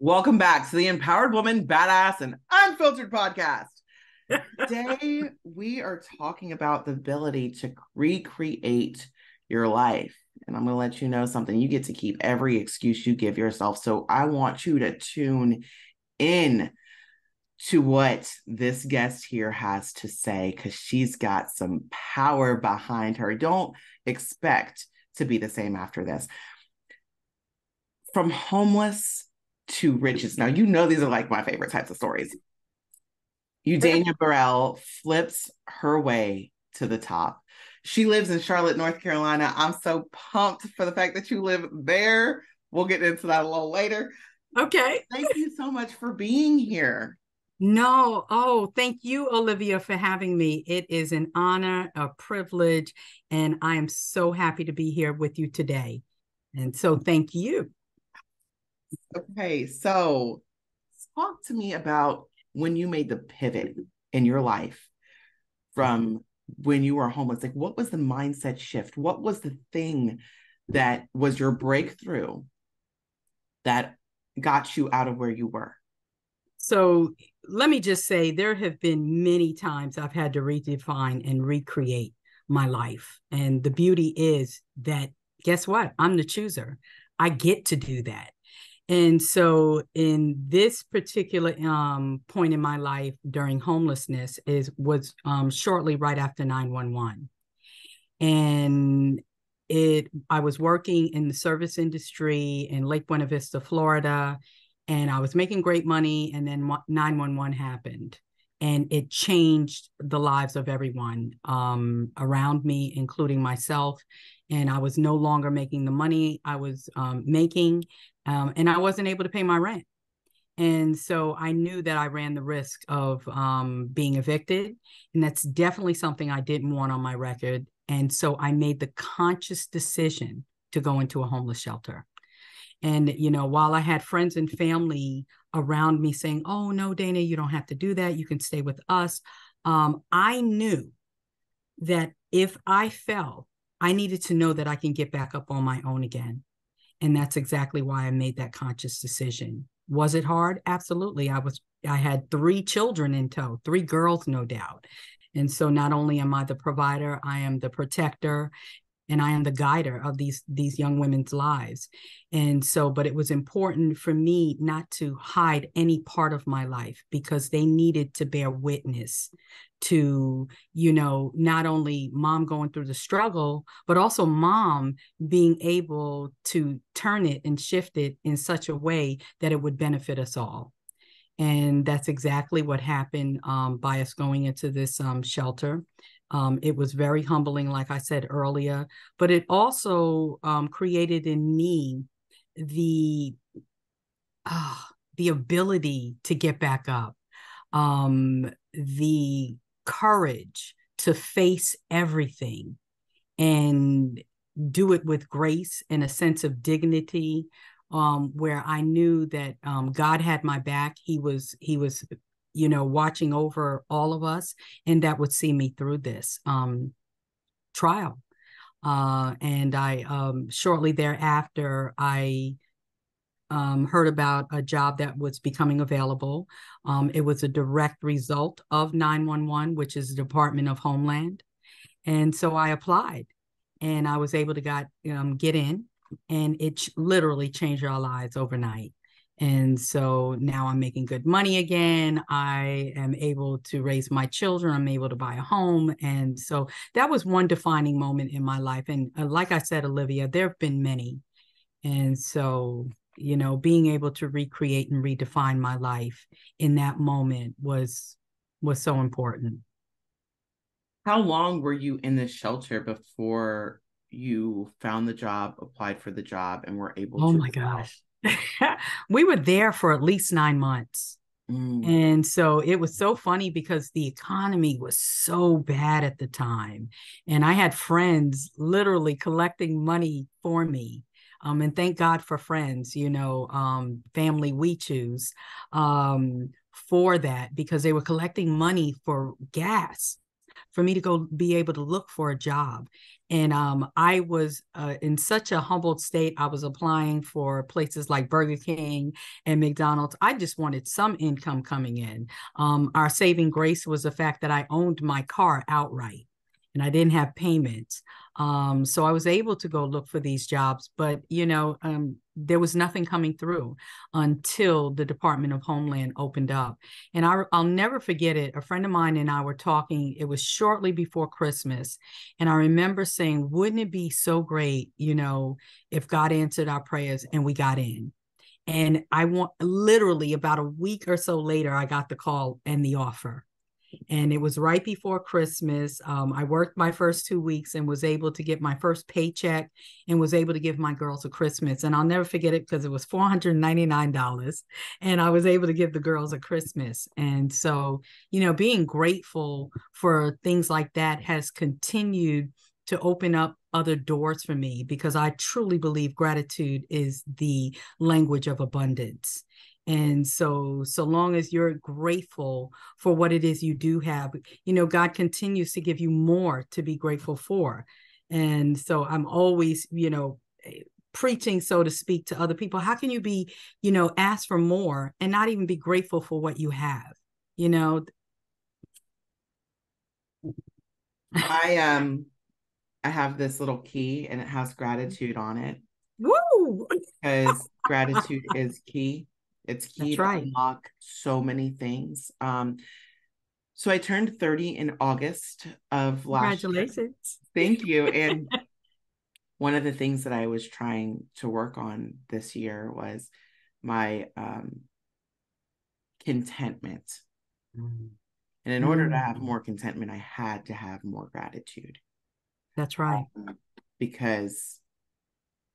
Welcome back to the Empowered Woman, Badass, and Unfiltered podcast. Today, we are talking about the ability to recreate your life. And I'm going to let you know something. You get to keep every excuse you give yourself. So I want you to tune in to what this guest here has to say, because she's got some power behind her. Don't expect to be the same after this. From homeless to riches. Now, you know, these are like my favorite types of stories. Eudania Burrell flips her way to the top. She lives in Charlotte, North Carolina. I'm so pumped for the fact that you live there. We'll get into that a little later. Okay. Thank you so much for being here. No, oh, thank you, Olivia, for having me. It is an honor, a privilege, and I am so happy to be here with you today. And so thank you. Okay, so talk to me about when you made the pivot in your life from when you were homeless. Like, what was the mindset shift? What was the thing that was your breakthrough that got you out of where you were? So let me just say there have been many times I've had to redefine and recreate my life. And the beauty is that, guess what? I'm the chooser. I get to do that. And so in this particular point in my life during homelessness was shortly right after 911. And I was working in the service industry in Lake Buena Vista, Florida, and I was making great money, and then 911 happened. And it changed the lives of everyone around me, including myself. And I was no longer making the money I was making, and I wasn't able to pay my rent. And so I knew that I ran the risk of being evicted. And that's definitely something I didn't want on my record. And so I made the conscious decision to go into a homeless shelter. And, you know, while I had friends and family around me saying, oh, no, Dana, you don't have to do that. You can stay with us. I knew that if I fell, I needed to know that I can get back up on my own again. And that's exactly why I made that conscious decision. Was it hard? Absolutely. I had 3 children in tow, 3 girls, no doubt. And so not only am I the provider, I am the protector, and I am the guider of these young women's lives. And so, but it was important for me not to hide any part of my life, because they needed to bear witness to, you know, not only mom going through the struggle, but also mom being able to turn it and shift it in such a way that it would benefit us all. And that's exactly what happened by us going into this shelter. It was very humbling, like I said earlier, but it also created in me the uh, the ability to get back up, the courage to face everything and do it with grace and a sense of dignity, where I knew that God had my back. He was, you know, watching over all of us, and that would see me through this trial. And I shortly thereafter, I heard about a job that was becoming available. It was a direct result of 911, which is the Department of Homeland. And so I applied, and I was able to get in, and it literally changed our lives overnight. And so now I'm making good money again. I am able to raise my children. I'm able to buy a home. And so that was one defining moment in my life. And like I said, Olivia, there have been many. And so, you know, being able to recreate and redefine my life in that moment was so important. How long were you in this shelter before you found the job, applied for the job, and were able Oh to my move out? gosh. We were there for at least 9 months. Mm. And so it was so funny because the economy was so bad at the time. And I had friends literally collecting money for me. And thank God for friends, you know, family we choose for that, because they were collecting money for gas, for me to go be able to look for a job. And I was in such a humbled state. I was applying for places like Burger King and McDonald's. I just wanted some income coming in. Our saving grace was the fact that I owned my car outright and I didn't have payments. So I was able to go look for these jobs, but there was nothing coming through until the Department of Homeland opened up. And I'll never forget it. A friend of mine and I were talking. It was shortly before Christmas. And I remember saying, wouldn't it be so great, if God answered our prayers and we got in? And literally about a week or so later, I got the call and the offer. And it was right before Christmas. I worked my first 2 weeks and was able to get my first paycheck and was able to give my girls a Christmas. And I'll never forget it because it was $499. And I was able to give the girls a Christmas. And so, being grateful for things like that has continued to open up other doors for me, because I truly believe gratitude is the language of abundance. And so long as you're grateful for what it is you do have, God continues to give you more to be grateful for. And so I'm always, preaching, so to speak, to other people. How can you be, ask for more and not even be grateful for what you have? I have this little key and it has gratitude on it. Woo! Because gratitude is key. It's key to unlock so many things. So I turned 30 in August of last year. Congratulations. Thank you. And one of the things that I was trying to work on this year was my contentment. And in order to have more contentment, I had to have more gratitude. That's right. Because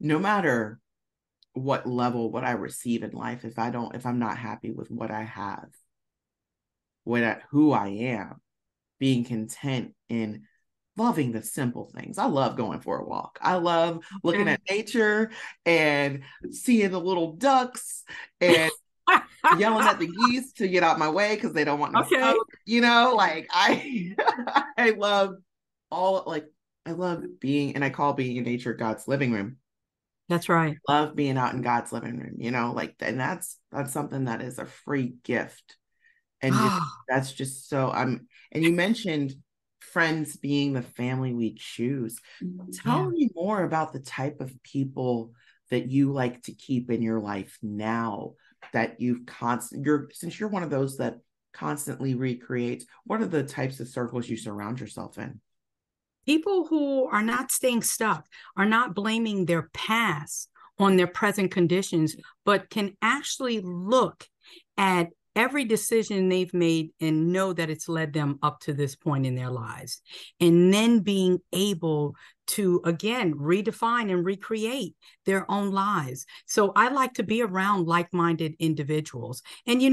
no matter what level, what I receive in life, if I'm not happy with what I have, who I am, being content in loving the simple things. I love going for a walk. I love looking at nature and seeing the little ducks and yelling at the geese to get out my way because they don't want no smoke. I love I love being, and I call being in nature God's living room. That's right. I love being out in God's living room, and that's something that is a free gift. And that's just so and you mentioned friends being the family we choose. Tell me more about the type of people that you like to keep in your life now that since you're one of those that constantly recreates. What are the types of circles you surround yourself in? People who are not staying stuck, are not blaming their past on their present conditions, but can actually look at every decision they've made and know that it's led them up to this point in their lives. And then being able to, again, redefine and recreate their own lives. So I like to be around like-minded individuals. And,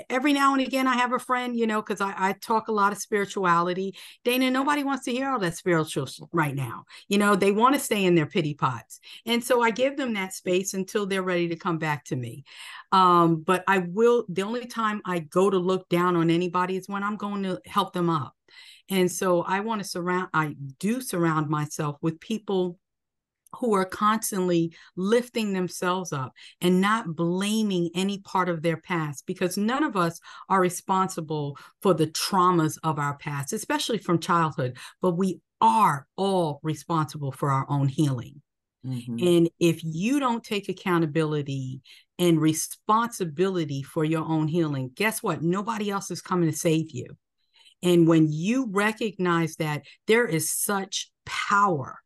every now and again, I have a friend, because I talk a lot of spirituality. Dana, nobody wants to hear all that spiritual right now. They want to stay in their pity pots. And so I give them that space until they're ready to come back to me. But the only time I go to look down on anybody is when I'm going to help them up. And so I do surround myself with people who are constantly lifting themselves up and not blaming any part of their past, because none of us are responsible for the traumas of our past, especially from childhood, but we are all responsible for our own healing. And if you don't take accountability and responsibility for your own healing, guess what? Nobody else is coming to save you. And when you recognize that, there is such power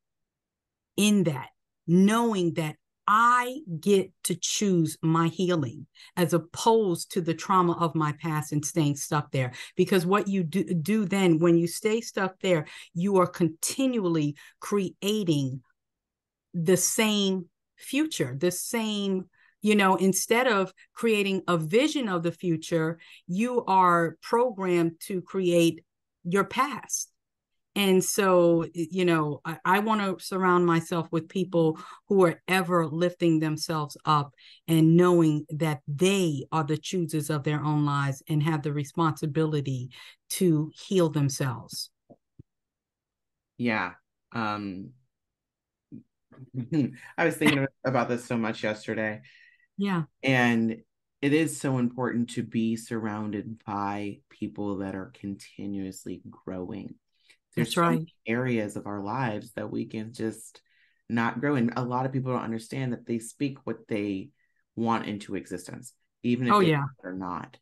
in that, knowing that I get to choose my healing as opposed to the trauma of my past and staying stuck there. Because what you do then, when you stay stuck there, you are continually creating the same future, the same, instead of creating a vision of the future, you are programmed to create your past. And so, I want to surround myself with people who are ever lifting themselves up and knowing that they are the choosers of their own lives and have the responsibility to heal themselves. Yeah. I was thinking about this so much yesterday. Yeah, And it is so important to be surrounded by people that are continuously growing. There's that's so right. many areas of our lives that we can just not grow. And a lot of people don't understand that they speak what they want into existence, even if Oh, they yeah, are not.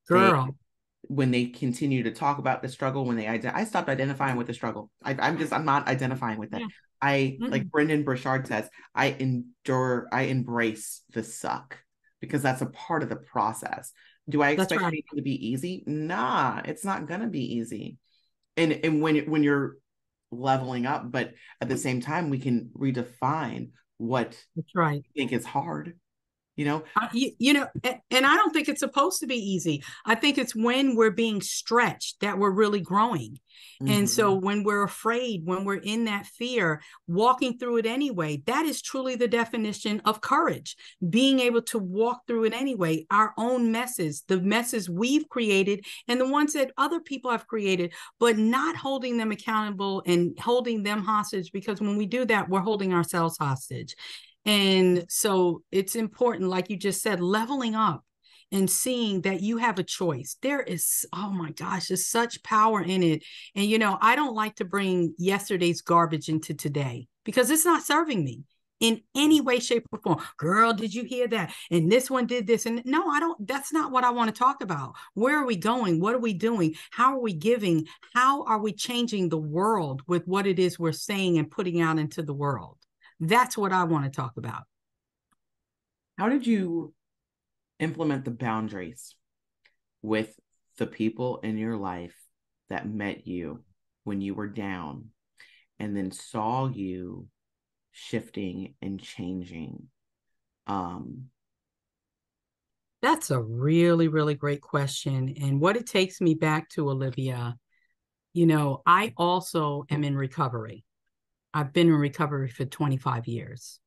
They girl. when they continue to talk about the struggle, when I stopped identifying with the struggle. I'm not identifying with that. Yeah. I, like Mm-mm. Brendan Burchard says, I embrace the suck because that's a part of the process. Do I That's expect right. anything to be easy? Nah, it's not gonna be easy. And when you're leveling up, but at the same time, we can redefine what That's right. we think is hard, you know? And I don't think it's supposed to be easy. I think it's when we're being stretched that we're really growing. And so Mhm. when we're afraid, when we're in that fear, walking through it anyway, that is truly the definition of courage. Being able to walk through it anyway, our own messes, the messes we've created and the ones that other people have created, but not holding them accountable and holding them hostage, because when we do that, we're holding ourselves hostage. And so it's important, like you just said, leveling up and seeing that you have a choice. There is, oh my gosh, there's such power in it. And, I don't like to bring yesterday's garbage into today because it's not serving me in any way, shape, or form. Girl, did you hear that? And this one did this. And no, I don't. That's not what I want to talk about. Where are we going? What are we doing? How are we giving? How are we changing the world with what it is we're saying and putting out into the world? That's what I want to talk about. How did you implement the boundaries with the people in your life that met you when you were down and then saw you shifting and changing? Um, That's a really, really great question. And what it takes me back to, Olivia, I also am in recovery. I've been in recovery for 25 years.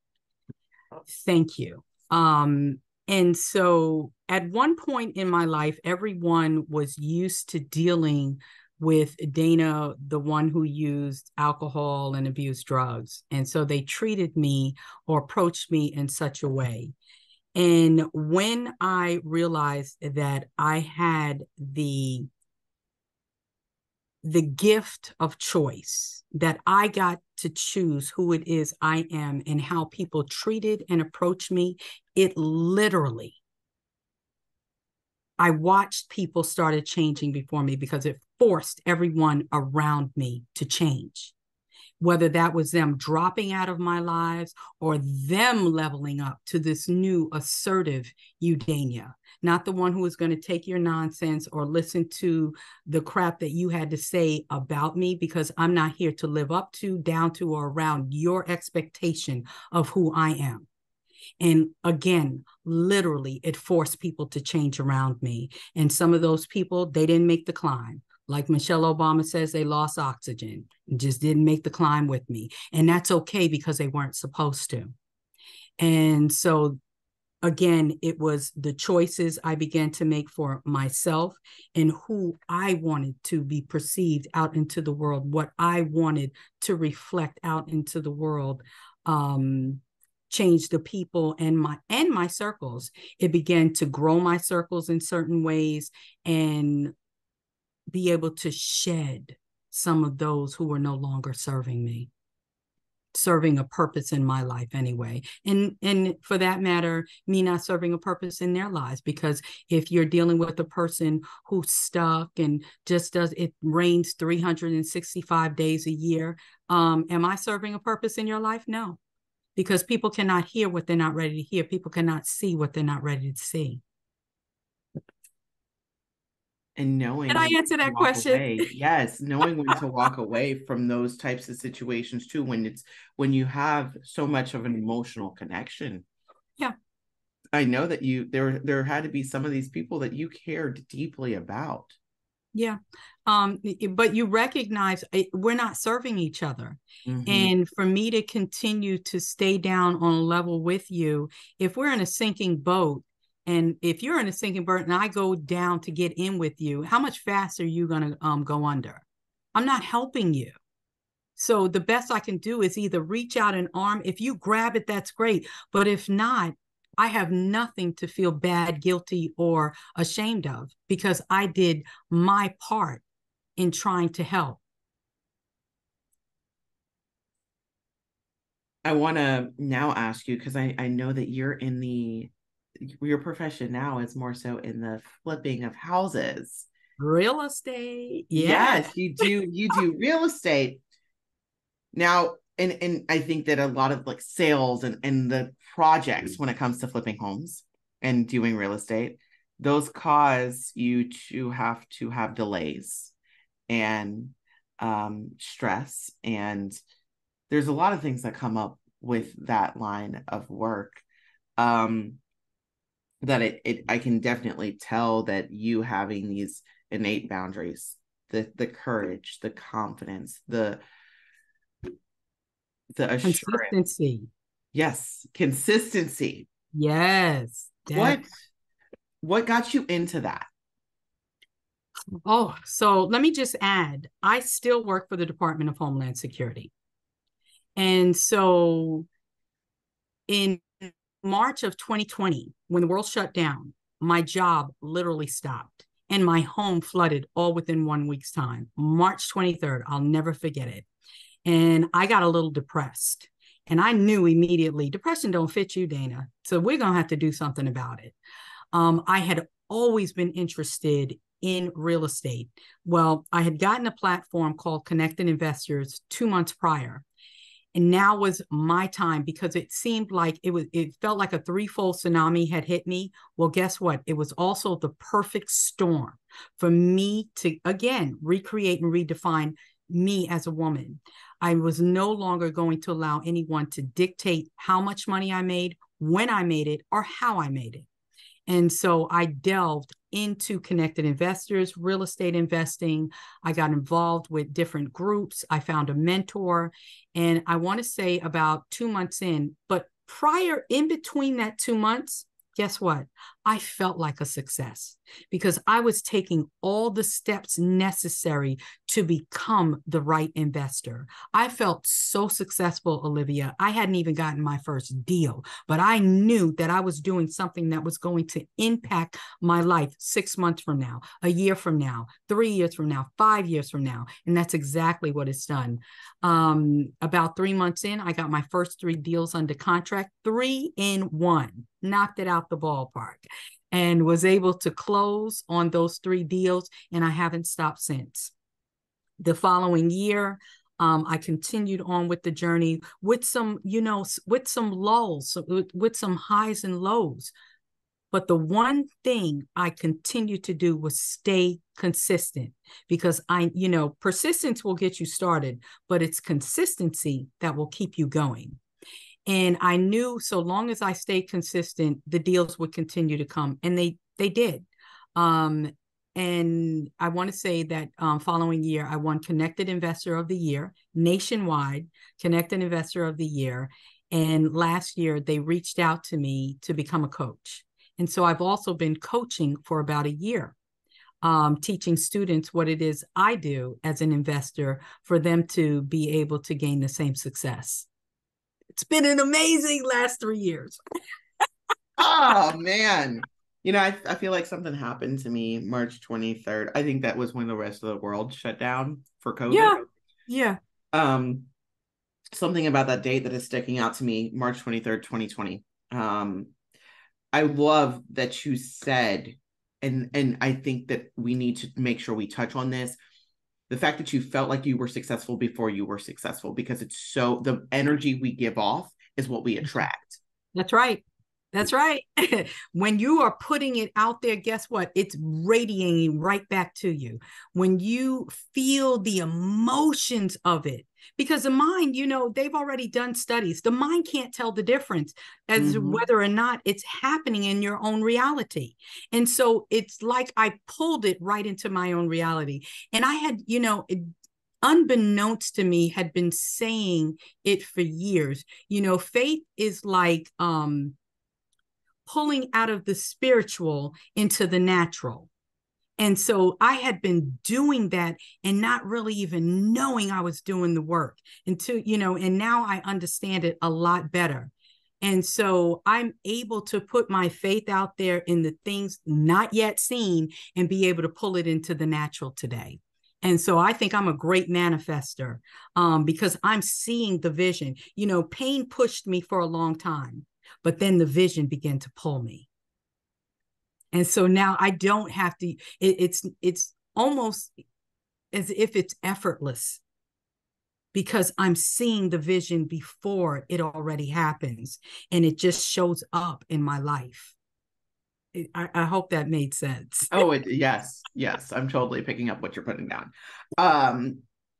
Thank you. And so at one point in my life, everyone was used to dealing with Dana, the one who used alcohol and abused drugs. And so they treated me or approached me in such a way. And when I realized that I had the gift of choice, that I got to choose who it is I am and how people treated and approached me, it literally, I watched people started changing before me because it forced everyone around me to change, whether that was them dropping out of my lives or them leveling up to this new assertive Eudania, not the one who was going to take your nonsense or listen to the crap that you had to say about me, because I'm not here to live up to, down to, or around your expectation of who I am. And again, literally, it forced people to change around me. And some of those people, they didn't make the climb. Like Michelle Obama says, they lost oxygen, just didn't make the climb with me. And that's okay because they weren't supposed to. And so, again, it was the choices I began to make for myself and who I wanted to be perceived out into the world, what I wanted to reflect out into the world. Change the people and my circles. It began to grow my circles in certain ways and be able to shed some of those who were no longer serving me, serving a purpose in my life anyway. And for that matter, me not serving a purpose in their lives, because if you're dealing with a person who's stuck and just does it rains 365 days a year, am I serving a purpose in your life? No, because people cannot hear what they're not ready to hear. People cannot see what they're not ready to see. and Did knowing I when answer to that walk question? away. Yes, knowing when to walk away from those types of situations too, when you have so much of an emotional connection. Yeah. I know that there had to be some of these people that you cared deeply about. Yeah. But you recognize we're not serving each other. Mm-hmm. And for me to continue to stay down on a level with you, if we're in a sinking boat, and if you're in a sinking boat and I go down to get in with you, how much faster are you going to go under? I'm not helping you. So the best I can do is either reach out an arm. If you grab it, that's great. But if not, I have nothing to feel bad, guilty, or ashamed of because I did my part in trying to help. I want to now ask you, because I know that your profession now is more so in the flipping of houses. Real estate. Yeah. Yes, you do real estate. Now, and I think that a lot of like sales and the projects when it comes to flipping homes and doing real estate, those cause you to have delays and stress. And there's a lot of things that come up with that line of work. Um, that I can definitely tell that you having these innate boundaries, the courage, the confidence, the assurance. Consistency. Yes, consistency. Yes. What what got you into that? Oh, so let me just add, I still work for the Department of Homeland Security. And so in March of 2020, when the world shut down, my job literally stopped and my home flooded all within 1 week's time. March 23rd, I'll never forget it. And I got a little depressed. And I knew immediately, depression don't fit you, Dana. So we're going to have to do something about it. I had always been interested in real estate. Well, I had gotten a platform called Connected Investors 2 months prior. And now was my time because it seemed like it felt like a threefold tsunami had hit me. Well, guess what? It was also the perfect storm for me to, again, recreate and redefine me as a woman. I was no longer going to allow anyone to dictate how much money I made, when I made it, or how I made it. And so I delved into connected investors, real estate investing. I got involved with different groups. I found a mentor. And I want to say about 2 months in, but prior, in between that 2 months, guess what? I felt like a success because I was taking all the steps necessary to become the right investor. I felt so successful, Olivia. I hadn't even gotten my first deal, but I knew that I was doing something that was going to impact my life 6 months from now, a year from now, 3 years from now, 5 years from now. And that's exactly what it's done. About 3 months in, I got my first 3 deals under contract, 3 in 1, knocked it out the ballpark, and was able to close on those 3 deals. And I haven't stopped since. The following year, I continued on with the journey with some, with some lulls, with some highs and lows. But the one thing I continued to do was stay consistent because persistence will get you started, but it's consistency that will keep you going. And I knew so long as I stayed consistent, the deals would continue to come. And they did. And I want to say that following year, I won Connected Investor of the Year, nationwide, Connected Investor of the Year. And last year, they reached out to me to become a coach. And so I've also been coaching for about a year, teaching students what it is I do as an investor for them to be able to gain the same success. It's been an amazing last 3 years. Oh man. I feel like something happened to me March 23rd. I think that was when the rest of the world shut down for COVID. Yeah. Yeah. Something about that date that is sticking out to me, March 23rd, 2020. I love that you said, and I think that we need to make sure we touch on this, the fact that you felt like you were successful before you were successful, because the energy we give off is what we attract. That's right. That's right. When you are putting it out there, guess what? It's radiating right back to you. When you feel the emotions of it, because the mind, they've already done studies. The mind can't tell the difference as whether or not it's happening in your own reality. And so it's like I pulled it right into my own reality. And I had, unbeknownst to me, had been saying it for years. Faith is like pulling out of the spiritual into the natural. And so I had been doing that and not really even knowing I was doing the work until, and now I understand it a lot better. And so I'm able to put my faith out there in the things not yet seen and be able to pull it into the natural today. And so I think I'm a great manifester because I'm seeing the vision. Pain pushed me for a long time, but then the vision began to pull me. And so now I don't have to, it's almost as if it's effortless because I'm seeing the vision before it already happens and it just shows up in my life. I hope that made sense. Oh, yes. I'm totally picking up what you're putting down.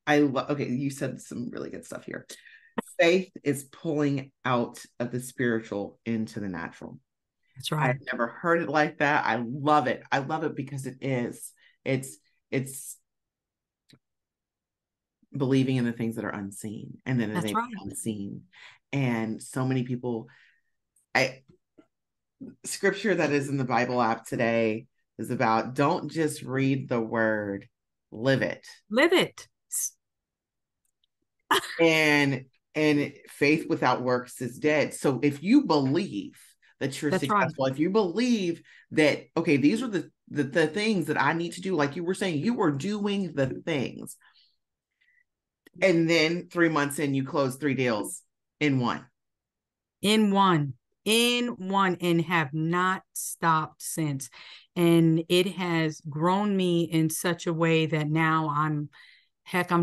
Okay, you said some really good stuff here. Faith is pulling out of the spiritual into the natural. That's right. I've never heard it like that. I love it. I love it because it is. It's believing in the things that are unseen and then they become seen. And so many people, scripture that is in the Bible app today is about don't just read the word, live it. Live it. and faith without works is dead. So if you believe that you're successful, if you believe that, okay, these are the things that I need to do, like you were saying, you were doing the things. And then 3 months in, you close 3 deals in one. And have not stopped since. And it has grown me in such a way that now I'm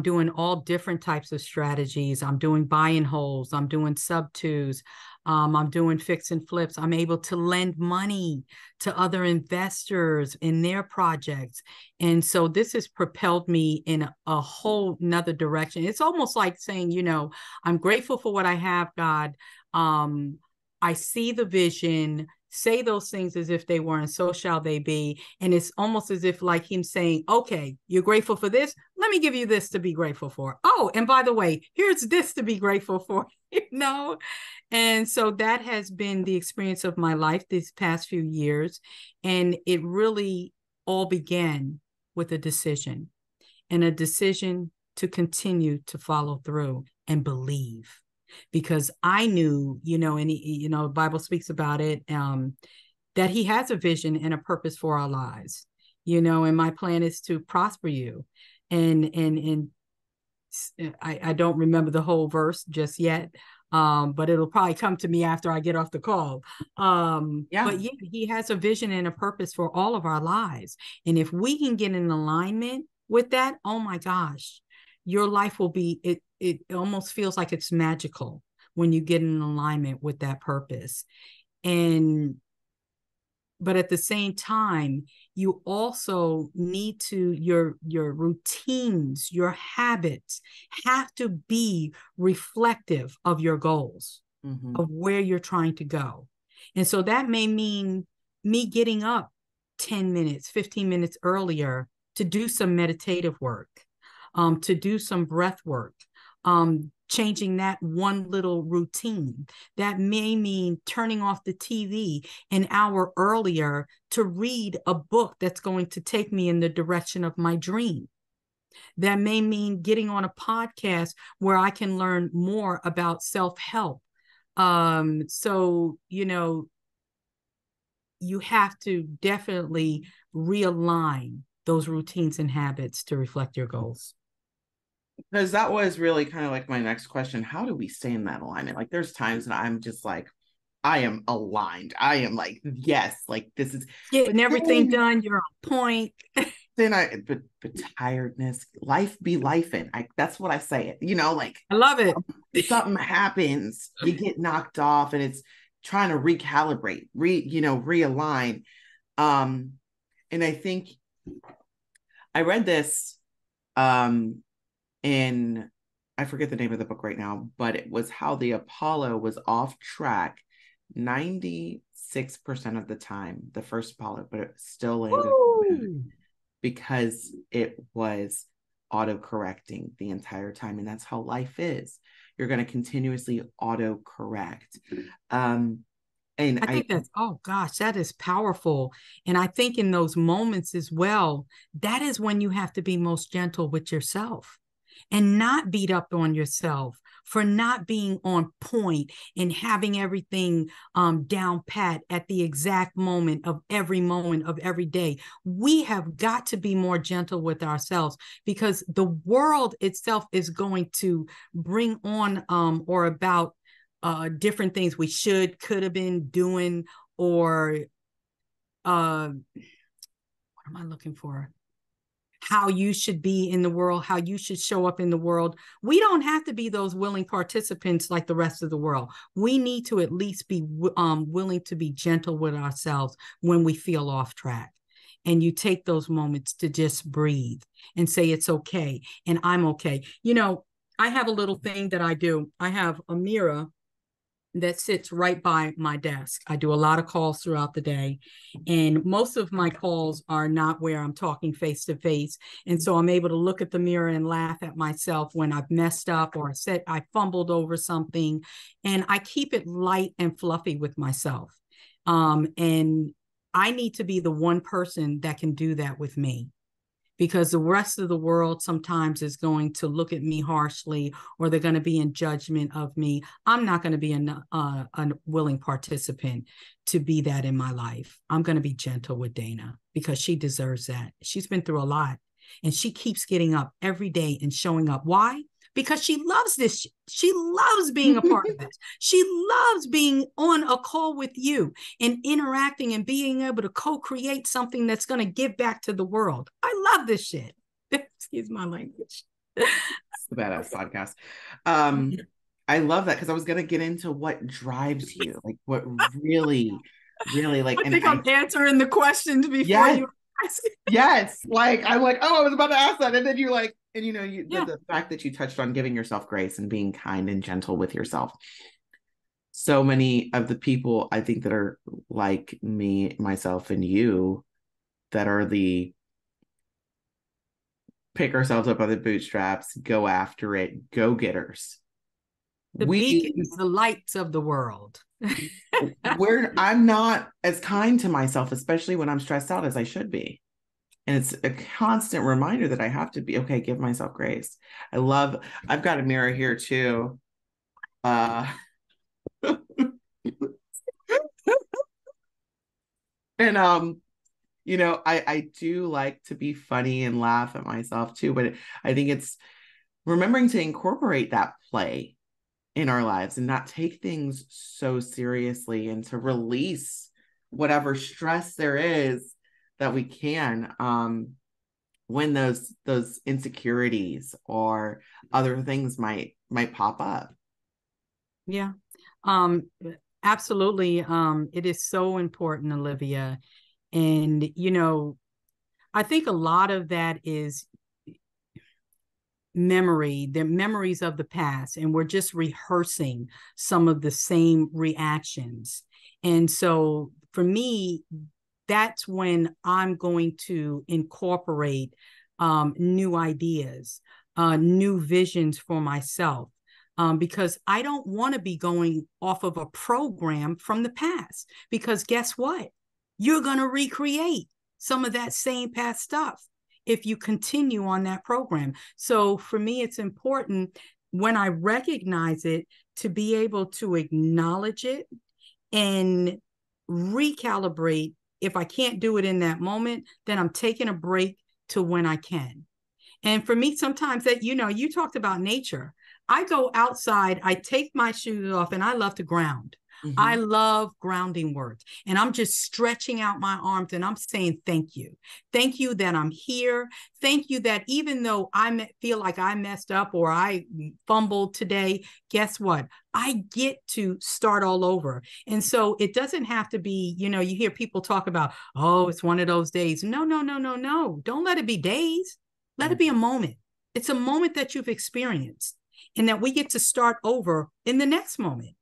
doing all different types of strategies. I'm doing buy and holds. I'm doing sub twos. I'm doing fix and flips. I'm able to lend money to other investors in their projects. And so this has propelled me in a whole nother direction. It's almost like saying, I'm grateful for what I have, God. I see the vision, say those things as if they were, and so shall they be. And it's almost as if like him saying, okay, you're grateful for this. Let me give you this to be grateful for. Oh, and by the way, here's this to be grateful for, And so that has been the experience of my life these past few years. And it really all began with a decision to continue to follow through and believe. Because I knew, the Bible speaks about it, that he has a vision and a purpose for our lives, and my plan is to prosper you. And I don't remember the whole verse just yet, but it'll probably come to me after I get off the call. But yeah, he has a vision and a purpose for all of our lives. And if we can get in alignment with that, oh my gosh, your life will be, it almost feels like it's magical when you get in alignment with that purpose. But at the same time, you also need to, your routines, your habits have to be reflective of your goals, of where you're trying to go. And so that may mean me getting up 10 minutes, 15 minutes earlier to do some meditative work, to do some breath work, changing that one little routine. That may mean turning off the TV an hour earlier to read a book that's going to take me in the direction of my dream. That may mean getting on a podcast where I can learn more about self-help. So, you have to definitely realign those routines and habits to reflect your goals. Because that was really kind of like my next question. How do we stay in that alignment? Like there's times that I'm just like, I am aligned. I am like, yes, like this is getting everything done. You're on point. but tiredness, life be lifing. That's what I say. Like I love it. Something happens, you get knocked off, and it's trying to recalibrate, realign. And I think I read this, in, I forget the name of the book right now, but it was how the Apollo was off track 96% of the time, the first Apollo, but it still landed on the moon because it was auto-correcting the entire time. And that's how life is. You're going to continuously auto-correct. And I think that's, oh gosh, that is powerful. And I think in those moments as well, that is when you have to be most gentle with yourself and not beat up on yourself for not being on point and having everything down pat at the exact moment of every day. We have got to be more gentle with ourselves, because the world itself is going to bring on or about different things we could have been doing, or what am I looking for? How you should be in the world, how you should show up in the world. We don't have to be those willing participants like the rest of the world. We need to at least be willing to be gentle with ourselves when we feel off track. And you take those moments to just breathe and say, it's okay. And I'm okay. You know, I have a little thing that I do. I have a mirror that sits right by my desk. I do a lot of calls throughout the day, and most of my calls are not where I'm talking face to face. And so I'm able to look at the mirror and laugh at myself when I've messed up or said I fumbled over something. And I keep it light and fluffy with myself. And I need to be the one person that can do that with me, because the rest of the world sometimes is going to look at me harshly, or they're going to be in judgment of me. I'm not going to be a willing participant to be that in my life. I'm going to be gentle with Dana, because she deserves that. She's been through a lot, and she keeps getting up every day and showing up. Why? Because she loves this. She loves being a part of this. She loves being on a call with you and interacting and being able to co-create something that's going to give back to the world. I love this shit. Excuse my language. It's the badass podcast. I love that, because I was going to get into what drives you, like what really, really like. I think I'm answering the questions before you ask. Yes. Like, I'm like, oh, I was about to ask that. And then you're like, and you know, the fact that you touched on giving yourself grace and being kind and gentle with yourself. So many of the people I think that are like me, myself, and you, that are the pick ourselves up by the bootstraps, go after it, go getters. The beacons, the lights of the world. I'm not as kind to myself, especially when I'm stressed out, as I should be. And it's a constant reminder that I have to be okay, give myself grace. I've got a mirror here too. And you know, I do like to be funny and laugh at myself too, but I think it's remembering to incorporate that play in our lives and not take things so seriously, and to release whatever stress there is that we can when those insecurities or other things might pop up. Yeah, absolutely. It is so important, Olivia. And, you know, I think a lot of that is the memories of the past, and we're just rehearsing some of the same reactions. And so for me, that's when I'm going to incorporate new ideas, new visions for myself, because I don't want to be going off of a program from the past, because guess what? You're going to recreate some of that same past stuff if you continue on that program. So for me, it's important when I recognize it to be able to acknowledge it and recalibrate. If I can't do it in that moment, then I'm taking a break to when I can. And for me, sometimes that, you know, you talked about nature. I go outside, I take my shoes off, and I love to ground. Mm-hmm. I love grounding work. And I'm just stretching out my arms and I'm saying, thank you. Thank you that I'm here. Thank you that even though I feel like I messed up or I fumbled today, guess what? I get to start all over. And so it doesn't have to be, you know, you hear people talk about, oh, it's one of those days. No. Don't let it be days. Let it be a moment. It's a moment that you've experienced, and that we get to start over in the next moment.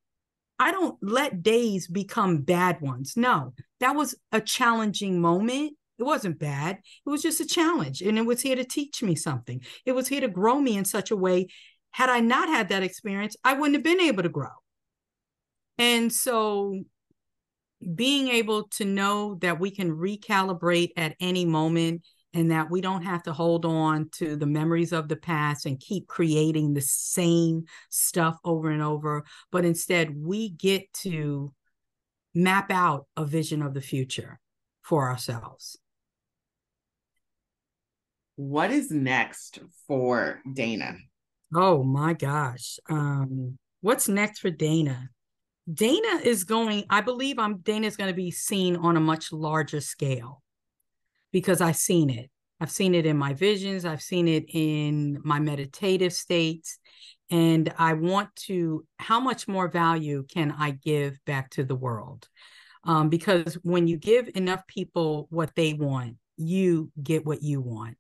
I don't let days become bad ones. No, that was a challenging moment. It wasn't bad. It was just a challenge. And it was here to teach me something. It was here to grow me in such a way. Had I not had that experience, I wouldn't have been able to grow. And so being able to know that we can recalibrate at any moment and that we don't have to hold on to the memories of the past and keep creating the same stuff over and over, but instead we get to map out a vision of the future for ourselves. What is next for Dana? Oh my gosh. What's next for Dana? Dana is going, I believe Dana's going to be seen on a much larger scale because I've seen it. I've seen it in my visions. I've seen it in my meditative states. And I want to, how much more value can I give back to the world? Because when you give enough people what they want, you get what you want.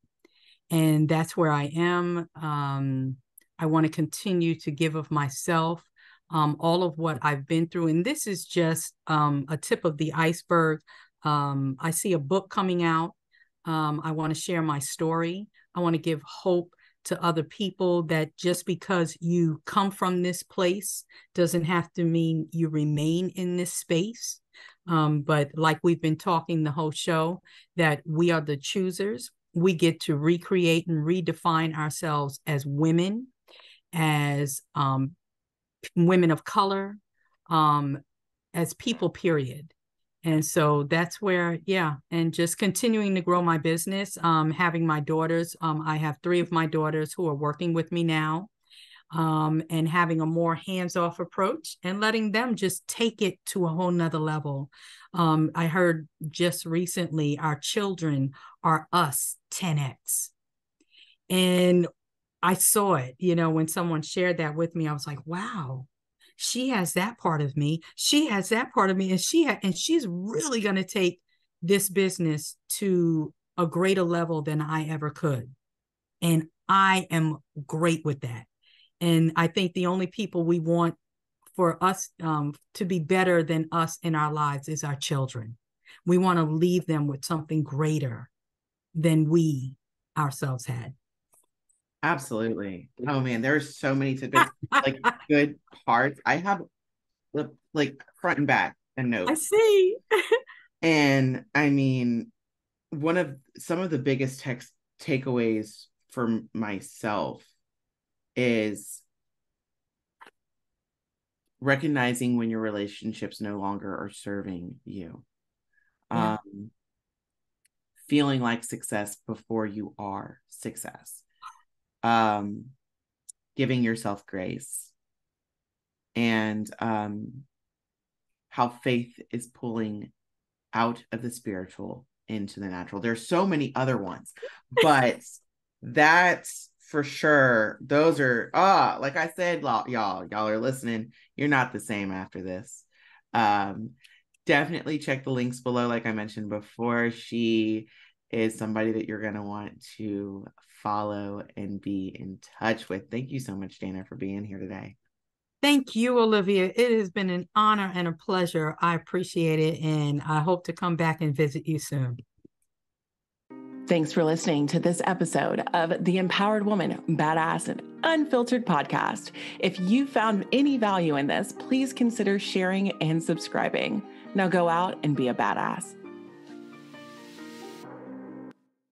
And that's where I am. I want to continue to give of myself, all of what I've been through. And this is just a tip of the iceberg. I see a book coming out. I want to share my story. I want to give hope to other people that just because you come from this place doesn't have to mean you remain in this space. But like we've been talking the whole show, that we are the choosers. We get to recreate and redefine ourselves as women, as women of color, as people, period. And so that's where, yeah, and just continuing to grow my business, having my daughters. I have 3 of my daughters who are working with me now, and having a more hands-off approach and letting them just take it to a whole nother level. I heard just recently, our children are us 10X. And I saw it, when someone shared that with me, I was like, wow, she has that part of me. She has that part of me. And she's really going to take this business to a greater level than I ever could. And I am great with that. And I think the only people we want for us to be better than us in our lives is our children. We want to leave them with something greater than we ourselves had. Absolutely. Oh man, there's so many tidbits, like good parts. I have like front and back and notes. I see. And I mean, some of the biggest takeaways for myself is recognizing when your relationships no longer are serving you. Yeah. Feeling like success before you are success. Giving yourself grace, and how faith is pulling out of the spiritual into the natural. There's so many other ones, but that's for sure. Those are like I said, y'all are listening. You're not the same after this. Definitely check the links below. Like I mentioned before, she is somebody that you're going to want to follow and be in touch with. Thank you so much, Dana, for being here today. Thank you, Olivia. It has been an honor and a pleasure. I appreciate it. And I hope to come back and visit you soon. Thanks for listening to this episode of the Empowered Woman, Badass and Unfiltered podcast. If you found any value in this, please consider sharing and subscribing. Now go out and be a badass.